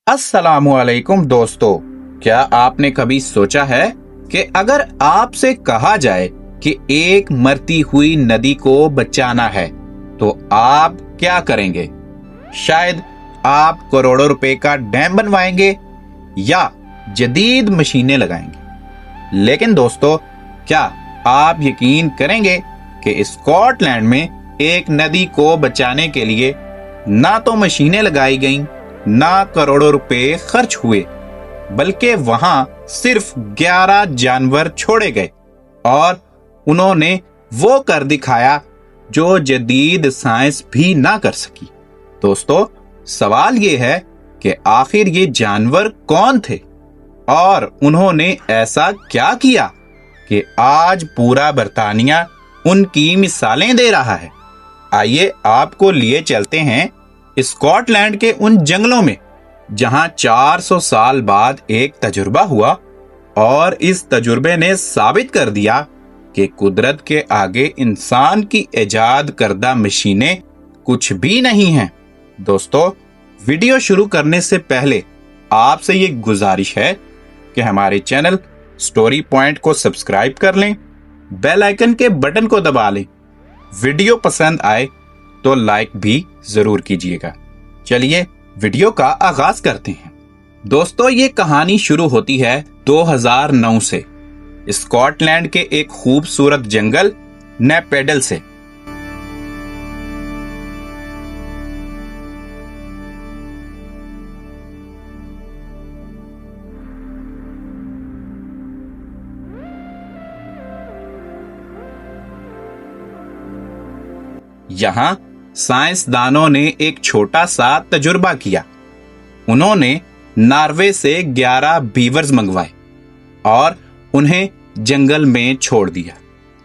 अस्सलामु अलैकुम दोस्तों, क्या आपने कभी सोचा है कि अगर आपसे कहा जाए कि एक मरती हुई नदी को बचाना है तो आप क्या करेंगे? शायद आप करोड़ों रुपए का डैम बनवाएंगे या जदीद मशीनें लगाएंगे। लेकिन दोस्तों, क्या आप यकीन करेंगे कि स्कॉटलैंड में एक नदी को बचाने के लिए ना तो मशीनें लगाई गईं, ना करोड़ों रुपए खर्च हुए, बल्कि वहां सिर्फ 11 जानवर छोड़े गए और उन्होंने वो कर दिखाया जो जदीद साइंस भी ना कर सकी। दोस्तों, सवाल ये है कि आखिर ये जानवर कौन थे और उन्होंने ऐसा क्या किया कि आज पूरा बर्तानिया उनकी मिसालें दे रहा है। आइए आपको लिए चलते हैं स्कॉटलैंड के उन जंगलों में जहां 400 साल बाद एक तजुर्बा हुआ और इस तजुर्बे ने साबित कर दिया कि कुदरत के आगे इंसान की इजाद करदा मशीनें कुछ भी नहीं हैं। दोस्तों, वीडियो शुरू करने से पहले आपसे ये गुजारिश है कि हमारे चैनल स्टोरी पॉइंट को सब्सक्राइब कर लें, बेल आइकन के बटन को दबा लें। वीडियो पसंद आए तो लाइक भी जरूर कीजिएगा। चलिए वीडियो का आगाज करते हैं। दोस्तों, ये कहानी शुरू होती है 2009 से स्कॉटलैंड के एक खूबसूरत जंगल नेपेडल से। यहां साइंसदानों ने एक छोटा सा तजुर्बा किया। उन्होंने नॉर्वे से 11 बीवर्स मंगवाए और उन्हें जंगल में छोड़ दिया।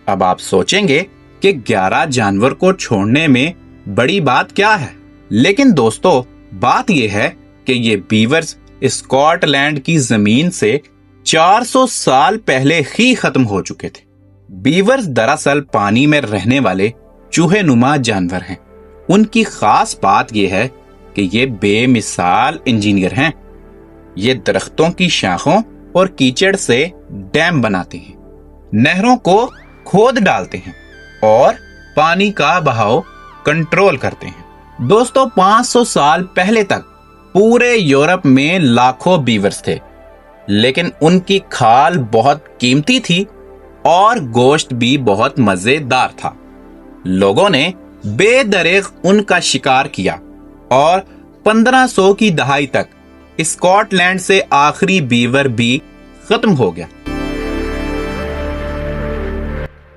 अब आप सोचेंगे कि 11 जानवर को छोड़ने में बड़ी बात क्या है, लेकिन दोस्तों, बात यह है कि ये बीवर्स स्कॉटलैंड की जमीन से 400 साल पहले ही खत्म हो चुके थे। बीवर्स दरअसल पानी में रहने वाले चूहे नुमा जानवर हैं। उनकी खास बात यह है कि ये बेमिसाल इंजीनियर हैं। ये दरख्तों की शाखों और कीचड़ से डैम बनाते हैं, नहरों को खोद डालते हैं और पानी का बहाव कंट्रोल करते हैं। दोस्तों, 500 साल पहले तक पूरे यूरोप में लाखों बीवर्स थे, लेकिन उनकी खाल बहुत कीमती थी और गोश्त भी बहुत मजेदार था। लोगों ने बेदरेग उनका शिकार किया और 1500 की दहाई तक स्कॉटलैंड से आखिरी बीवर भी खत्म हो गया।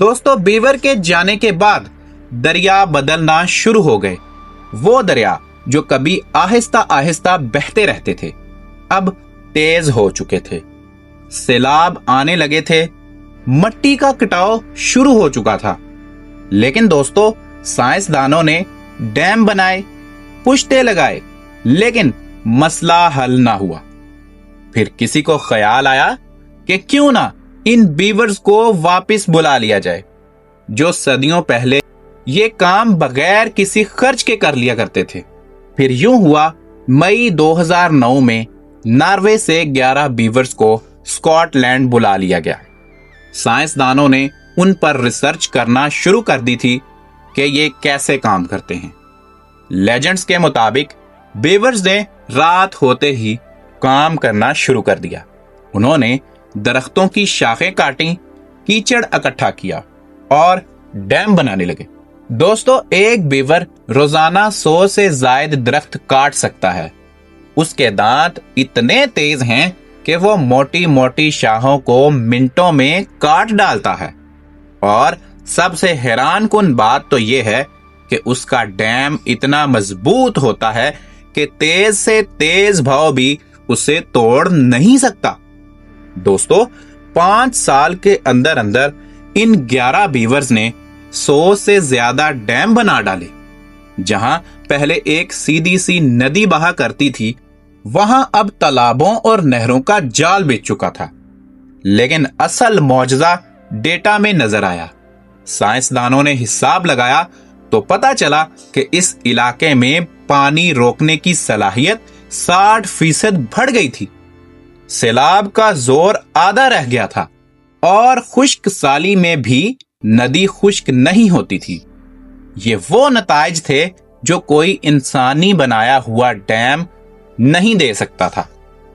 दोस्तों, बीवर के जाने के बाद दरिया बदलना शुरू हो गए। वो दरिया जो कभी आहिस्ता आहिस्ता बहते रहते थे, अब तेज हो चुके थे। सैलाब आने लगे थे, मिट्टी का कटाव शुरू हो चुका था। लेकिन दोस्तों, साइंसदानों ने डैम बनाए, पुश्ते लगाए, लेकिन मसला हल ना हुआ। फिर किसी को ख्याल आया कि क्यों ना इन बीवर्स को वापस बुला लिया जाए, जो सदियों पहले ये काम बगैर किसी खर्च के कर लिया करते थे। फिर यूं हुआ, मई 2009 में नॉर्वे से 11 बीवर्स को स्कॉटलैंड बुला लिया गया। साइंसदानों ने उन पर रिसर्च करना शुरू कर दी थी कि ये कैसे काम करते हैं। लेजेंड्स के मुताबिक बीवर्स ने रात होते ही काम करना शुरू कर दिया। उन्होंने दरख्तों की शाखें काटी, कीचड़ इकट्ठा किया और डैम बनाने लगे। दोस्तों, एक बीवर रोजाना 100 से ज्यादा दरख्त काट सकता है। उसके दांत इतने तेज हैं कि वो मोटी मोटी शाखों को मिनटों में काट डालता है। और सबसे हैरान कुन बात तो यह है कि उसका डैम इतना मजबूत होता है कि तेज से तेज भाव भी उसे तोड़ नहीं सकता। दोस्तों, 5 साल के अंदर अंदर इन 11 बीवर्स ने 100 से ज्यादा डैम बना डाले। जहां पहले एक सीधी सी नदी बहा करती थी, वहां अब तालाबों और नहरों का जाल बिछ चुका था। लेकिन असल मौजज़ा डेटा में नजर आया। साइंसदानों ने हिसाब लगाया तो पता चला कि इस इलाके में पानी रोकने की सलाहियत 60% बढ़ गई थी। सैलाब का जोर आधा रह गया था और खुश्क साली में भी नदी खुश्क नहीं होती थी। ये वो नताइज थे जो कोई इंसानी बनाया हुआ डैम नहीं दे सकता था।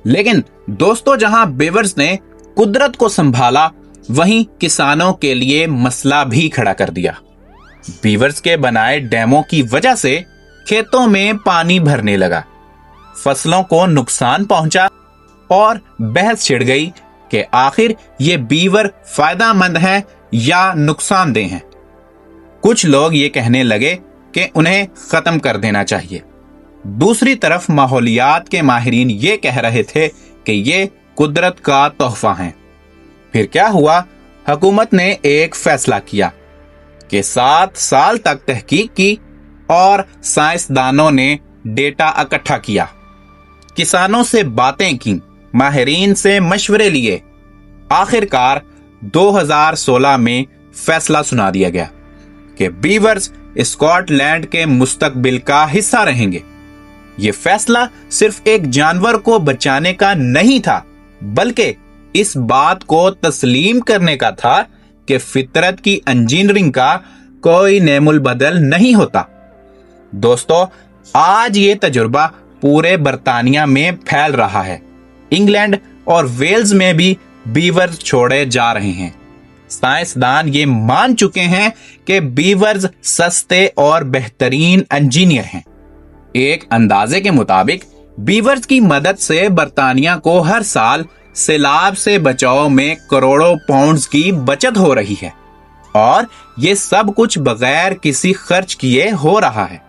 लेकिन दोस्तों, जहां बीवर्स ने कुदरत को संभाला, वहीं किसानों के लिए मसला भी खड़ा कर दिया। बीवर्स के बनाए डैमों की वजह से खेतों में पानी भरने लगा, फसलों को नुकसान पहुंचा और बहस छिड़ गई कि आखिर ये बीवर फायदेमंद हैं या नुकसानदेह हैं। कुछ लोग ये कहने लगे कि उन्हें खत्म कर देना चाहिए। दूसरी तरफ माहौलियात के माहिरीन ये कह रहे थे कि ये कुदरत का तोहफा हैं। फिर क्या हुआ? हुकूमत ने एक फैसला किया कि 7 साल तक तहकीक की और साइंसदानों ने डेटा इकट्ठा किया, किसानों से बातें की, माहिरीन से मशवरे लिए। आखिरकार 2016 में फैसला सुना दिया गया कि बीवर्स स्कॉटलैंड के मुस्तकबिल का हिस्सा रहेंगे। यह फैसला सिर्फ एक जानवर को बचाने का नहीं था, बल्कि इस बात को तस्लीम करने का था कि फितरत की इंजीनियरिंग का कोई नेमुल बदल नहीं होता। दोस्तों, आज ये तजुर्बा पूरे बर्तानिया में फैल रहा है। इंग्लैंड और वेल्स में भी बीवर्स छोड़े जा रहे हैं। साइंसदान ये मान चुके हैं कि बीवर्स सस्ते और बेहतरीन इंजीनियर हैं। एक अंदाजे के मुताबिक बीवर्स की मदद से बर्तानिया को हर साल सैलाब से बचाव में करोड़ों पाउंड्स की बचत हो रही है और ये सब कुछ बगैर किसी खर्च किए हो रहा है।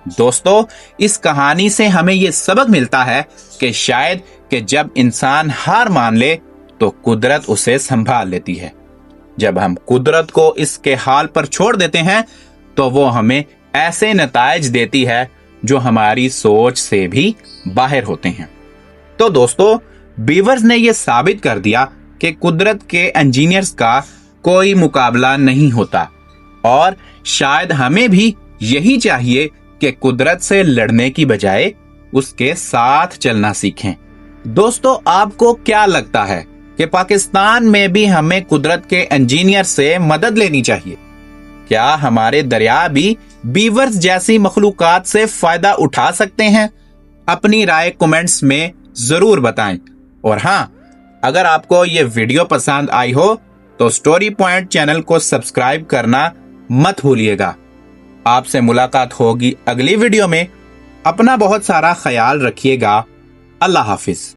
दोस्तों, इस कहानी से हमें ये सबक मिलता है कि शायद कि जब इंसान हार मान ले तो कुदरत उसे संभाल लेती है। जब हम कुदरत को इसके हाल पर छोड़ देते हैं तो वो हमें ऐसे नताइज देती है जो हमारी सोच से भी बाहर होते हैं। तो दोस्तों, बीवर्स ने यह साबित कर दिया कि कुदरत के इंजीनियर्स का कोई मुकाबला नहीं होता और शायद हमें भी यही चाहिए कि कुदरत से लड़ने की बजाय उसके साथ चलना सीखें। दोस्तों, आपको क्या लगता है कि पाकिस्तान में भी हमें कुदरत के इंजीनियर से मदद लेनी चाहिए? क्या हमारे दरिया भी बीवर्स जैसी मखलूकात से फायदा उठा सकते हैं? अपनी राय कमेंट्स में जरूर बताएं। और हाँ, अगर आपको ये वीडियो पसंद आई हो तो स्टोरी पॉइंट चैनल को सब्सक्राइब करना मत भूलिएगा। आपसे मुलाकात होगी अगली वीडियो में। अपना बहुत सारा ख्याल रखिएगा। अल्लाह हाफिज।